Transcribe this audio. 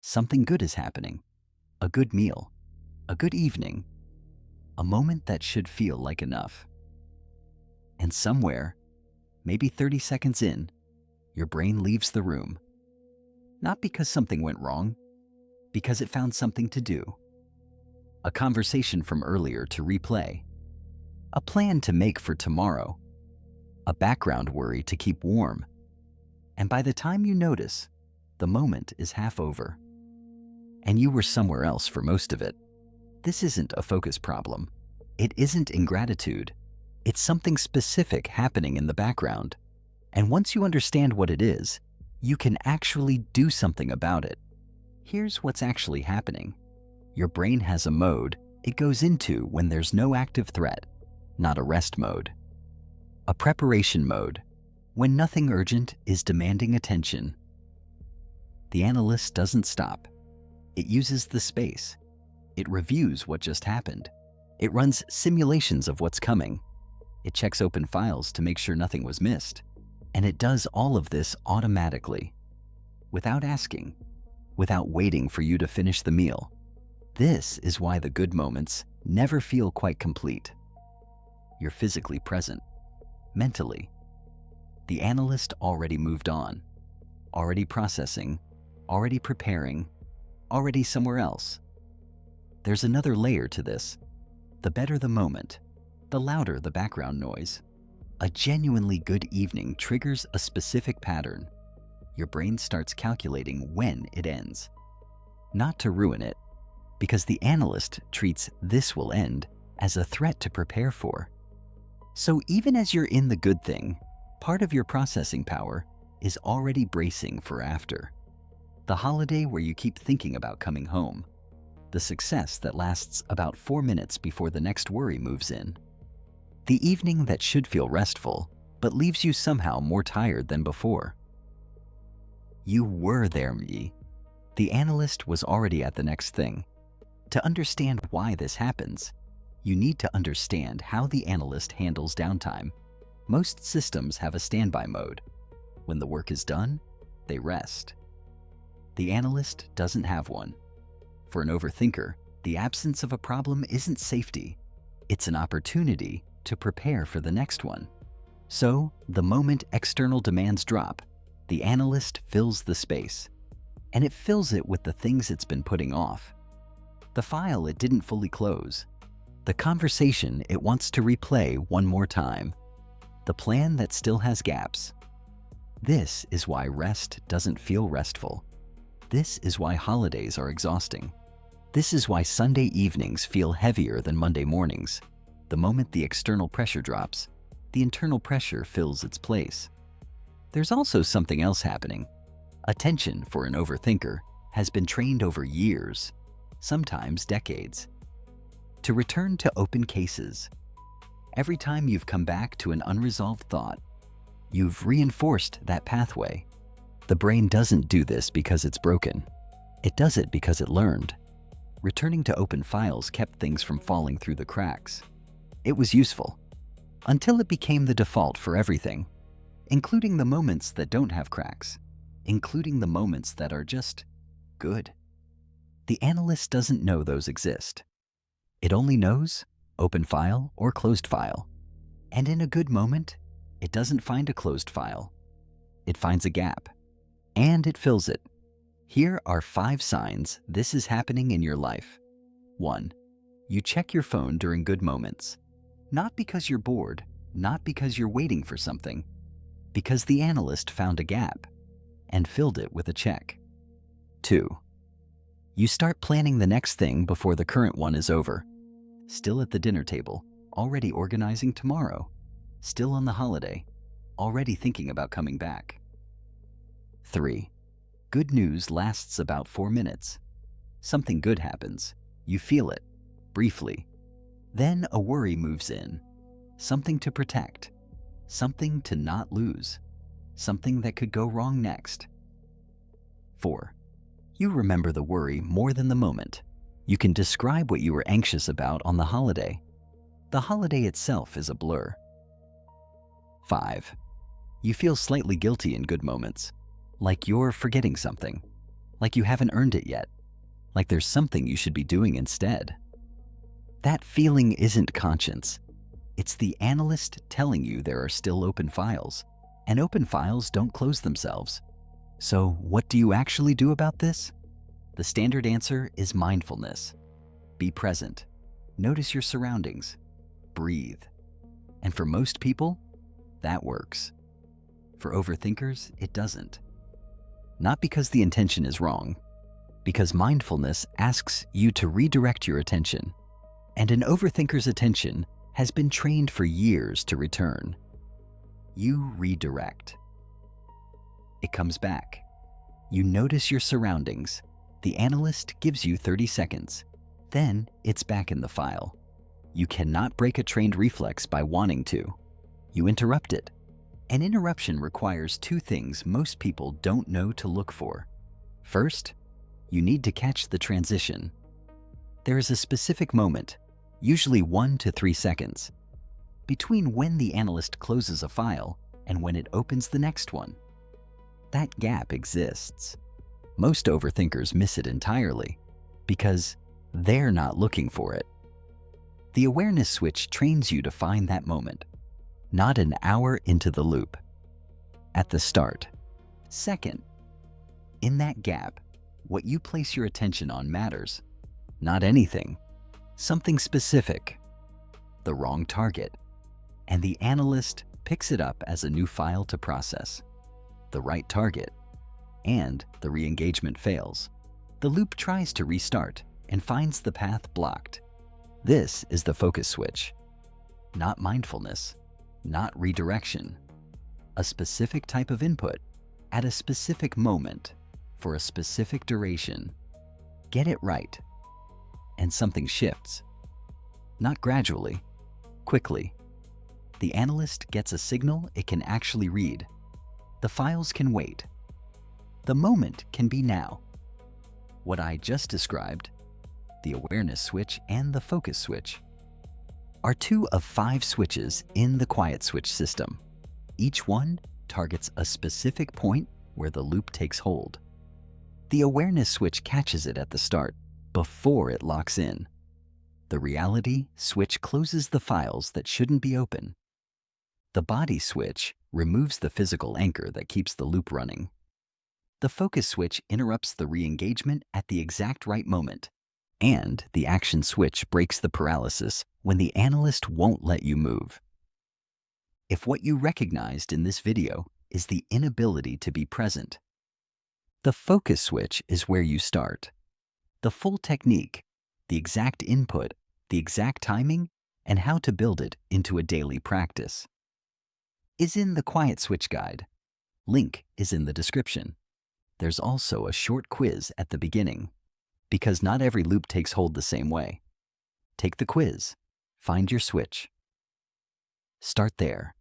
Something good is happening. A good meal. A good evening. A moment that should feel like enough. And somewhere, maybe 30 seconds in, your brain leaves the room. Not because something went wrong, because it found something to do. A conversation from earlier to replay. A plan to make for tomorrow. A background worry to keep warm. And by the time you notice, the moment is half over. And you were somewhere else for most of it. This isn't a focus problem. It isn't ingratitude. It's something specific happening in the background. And once you understand what it is, you can actually do something about it. Here's what's actually happening. Your brain has a mode it goes into when there's no active threat, not a rest mode. A preparation mode, when nothing urgent is demanding attention. The analyst doesn't stop. It uses the space. It reviews what just happened. It runs simulations of what's coming. It checks open files to make sure nothing was missed. And it does all of this automatically, without asking, without waiting for you to finish the meal. This is why the good moments never feel quite complete. You're physically present, mentally. The analyst already moved on, already processing, already preparing, already somewhere else. There's another layer to this. The better the moment, the louder the background noise. A genuinely good evening triggers a specific pattern. Your brain starts calculating when it ends. Not to ruin it, because the analyst treats "this will end" as a threat to prepare for. So even as you're in the good thing, part of your processing power is already bracing for after. The holiday where you keep thinking about coming home. The success that lasts about 4 minutes before the next worry moves in. The evening that should feel restful, but leaves you somehow more tired than before. You were there, me. The analyst was already at the next thing. To understand why this happens, you need to understand how the analyst handles downtime. Most systems have a standby mode. When the work is done, they rest. The analyst doesn't have one. For an overthinker, the absence of a problem isn't safety. It's an opportunity to prepare for the next one. So, the moment external demands drop, the analyst fills the space. And it fills it with the things it's been putting off. The file it didn't fully close. The conversation it wants to replay one more time. The plan that still has gaps. This is why rest doesn't feel restful. This is why holidays are exhausting. This is why Sunday evenings feel heavier than Monday mornings. The moment the external pressure drops, the internal pressure fills its place. There's also something else happening. Attention for an overthinker has been trained over years, sometimes decades, to return to open cases. Every time you've come back to an unresolved thought, you've reinforced that pathway. The brain doesn't do this because it's broken. It does it because it learned. Returning to open files kept things from falling through the cracks. It was useful, until it became the default for everything, including the moments that don't have cracks, including the moments that are just good. The analyst doesn't know those exist. It only knows open file or closed file. And in a good moment, it doesn't find a closed file. It finds a gap, and it fills it. Here are 5 signs this is happening in your life. 1. You check your phone during good moments. Not because you're bored, not because you're waiting for something, because the analyst found a gap and filled it with a check. 2. You start planning the next thing before the current one is over. Still at the dinner table, already organizing tomorrow. Still on the holiday, already thinking about coming back. 3. Good news lasts about 4 minutes. Something good happens. You feel it, briefly. Then a worry moves in. Something to protect. Something to not lose. Something that could go wrong next. 4. You remember the worry more than the moment. You can describe what you were anxious about on the holiday. The holiday itself is a blur. 5. You feel slightly guilty in good moments, like you're forgetting something, like you haven't earned it yet, like there's something you should be doing instead. That feeling isn't conscience. It's the analyst telling you there are still open files, and open files don't close themselves. So what do you actually do about this? The standard answer is mindfulness. Be present. Notice your surroundings. Breathe. And for most people, that works. For overthinkers, it doesn't. Not because the intention is wrong, because mindfulness asks you to redirect your attention. And an overthinker's attention has been trained for years to return. You redirect. It comes back. You notice your surroundings. The analyst gives you 30 seconds. Then it's back in the file. You cannot break a trained reflex by wanting to. You interrupt it. An interruption requires two things most people don't know to look for. First, you need to catch the transition. There is a specific moment, usually 1 to 3 seconds, between when the analyst closes a file and when it opens the next one. That gap exists. Most overthinkers miss it entirely because they're not looking for it. The awareness switch trains you to find that moment, not an hour into the loop, at the start. Second, in that gap, what you place your attention on matters. Not anything, something specific, the wrong target, and the analyst picks it up as a new file to process. The right target, and the re-engagement fails. The loop tries to restart and finds the path blocked. This is the focus switch. Not mindfulness, not redirection. A specific type of input at a specific moment for a specific duration. Get it right, and something shifts. Not gradually, quickly. The analyst gets a signal it can actually read. The files can wait. The moment can be now. What I just described, the awareness switch and the focus switch, are 2 of 5 switches in the quiet switch system. Each one targets a specific point where the loop takes hold. The awareness switch catches it at the start, before it locks in. The reality switch closes the files that shouldn't be open. The body switch removes the physical anchor that keeps the loop running. The focus switch interrupts the re-engagement at the exact right moment. And the action switch breaks the paralysis when the analyst won't let you move. If what you recognized in this video is the inability to be present, the focus switch is where you start. The full technique, the exact input, the exact timing, and how to build it into a daily practice is in the Quiet Switch Guide. Link is in the description. There's also a short quiz at the beginning, because not every loop takes hold the same way. Take the quiz. Find your switch. Start there.